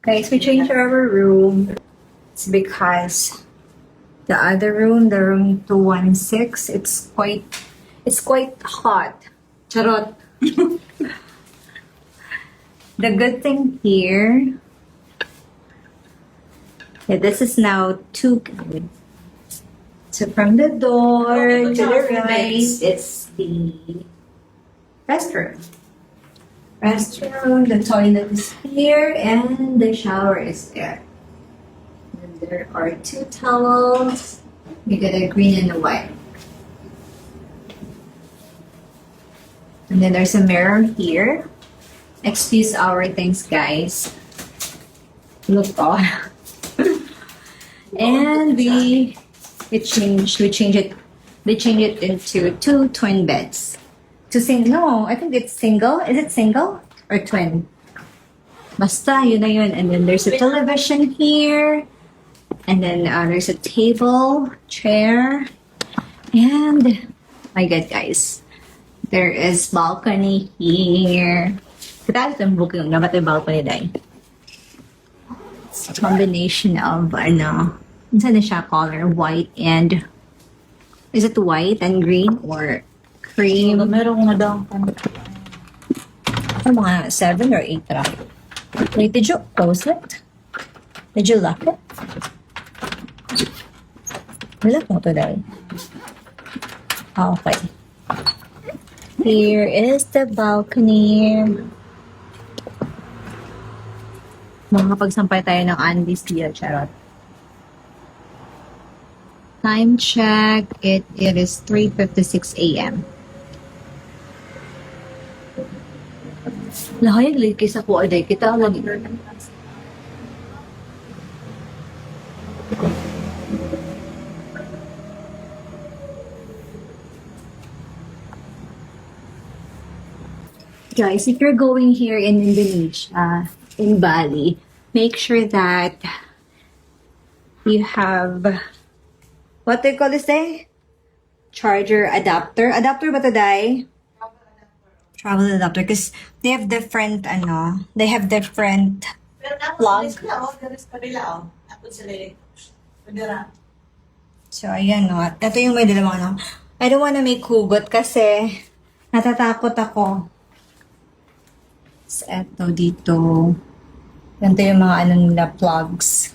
Guys, we changed our room. It's because the other room, the room 216, it's quite hot. Charot. The good thing here, this is now two. So from the door to the right, it's the restroom. The toilet is here, and the shower is there. And there are two towels. We got a green and a white. And then there's a mirror here. Excuse our things, guys. Look on. And they changed it. They changed it into two twin beds. No, I think it's single. Is it single or twin? Basta, yun na yun. And then there's a television here. And then there's a table, chair. And, my God, guys. There is balcony here. Kita ito yung booking. Dapat yung balcony dahil. It's a combination of, saan na siya color? White and, is it white and green or cream? Meron nga daw. Ano mga 7 or 8 ra? Wait, did you close it? Did you lock it? Lock mo to dahil. Okay. Here is the balcony. Makakapagsampay tayo ng Andy's deal, charot. Time check, it is 3:56 a.m. Lahayag late kaysa ko aday kita lagi. Guys, if you're going here in Indonesia, in Bali, make sure that you have, what they call this day? Charger adapter. Adapter ba today? Travel adapter. Because they have different, plug. So, ayan, no. Ito yung may dalawang, I don't wanna make hugot kasi natatakot ako. So, eto dito. Ganito yung mga nila plugs.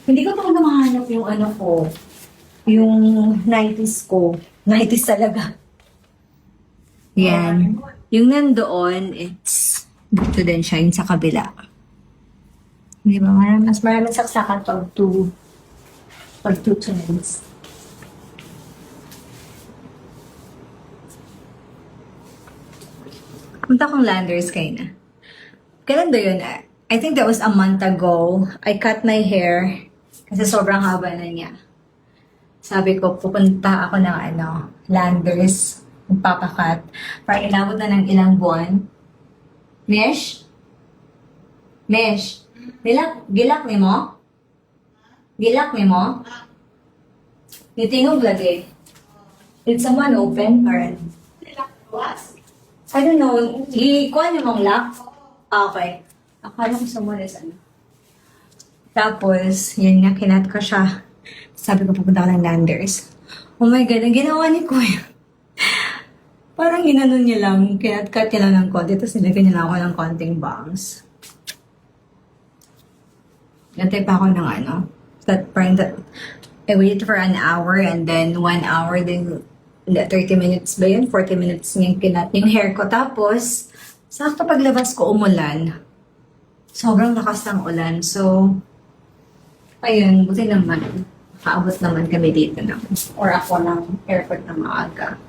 Hindi ko pa mahanap yung ko. Yung 90s ko. 90s talaga. Yan. Yung nandoon, it's dito din siya, yung sa kabila. Di ba? Mas maraming saksakan pag two tunnels. Punta kong Landers kayo na. Kailan ba yun? I think that was a month ago. I cut my hair kasi sobrang haba na niya. Sabi ko, pupunta ako ng Landers. Magpapakat. Para inabot na ng ilang buwan. Mesh? Mesh? Gilak ni mo? Gilak ni mo? Nitingog lagi. Did someone open or? I don't know. Ikuha niyo mong lock? Okay. Akala ko someone is Tapos, yun nga, kinat ko siya. Sabi ko, pupunta ako ng Landers. Oh my God, ang ginawa ni Kuya. Parang ginano niya lang, kinat-cut niya lang ng konti, tapos nilagyan niya lang ako ng konting bangs. Gantay pa ako ng I waited for an hour and then 1 hour, then 30 minutes ba yun? 40 minutes niyang kinat yung hair ko. Tapos, sakto paglabas ko umulan. Sobrang lakas ng ulan. So, ayun, buti naman. Kaabot naman kami dito na. Or ako ng airport na maaga.